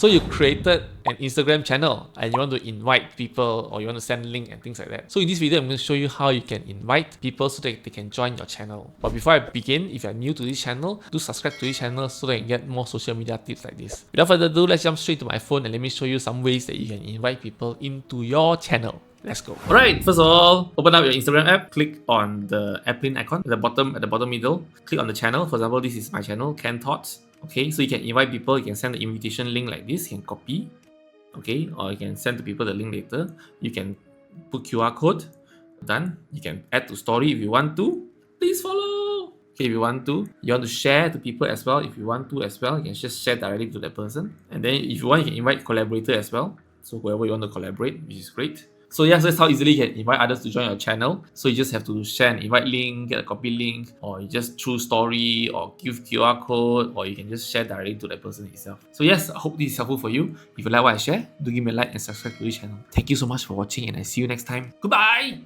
So you created an Instagram channel and you want to invite people or you want to send link and things like that. So in this video, I'm going to show you how you can invite people so that they can join your channel. But before I begin, if you're new to this channel, do subscribe to this channel so that you can get more social media tips like this. Without further ado, let's jump straight to my phone and let me show you some ways that you can invite people into your channel. Let's go. Alright, first of all, open up your Instagram app, click on the airplane icon at the bottom middle, click on the channel. For example, this is my channel, Ken Thoughts. Okay, so you can invite people, you can send the invitation link like this, you can copy, okay, or you can send to people the link later. You can put QR code, done. You can add to story if you want to, please follow. Okay, if you want to share to people as well. If you want to as well, you can just share directly to that person. And then if you want, you can invite collaborator as well. So whoever you want to collaborate, which is great. So yeah, so that's how easily you can invite others to join your channel. So you just have to share an invite link, get a copy link, or you just through story or give QR code, or you can just share directly to that person itself. So yes, I hope this is helpful for you. If you like what I share, do give me a like and subscribe to this channel. Thank you so much for watching and I see you next time. Goodbye!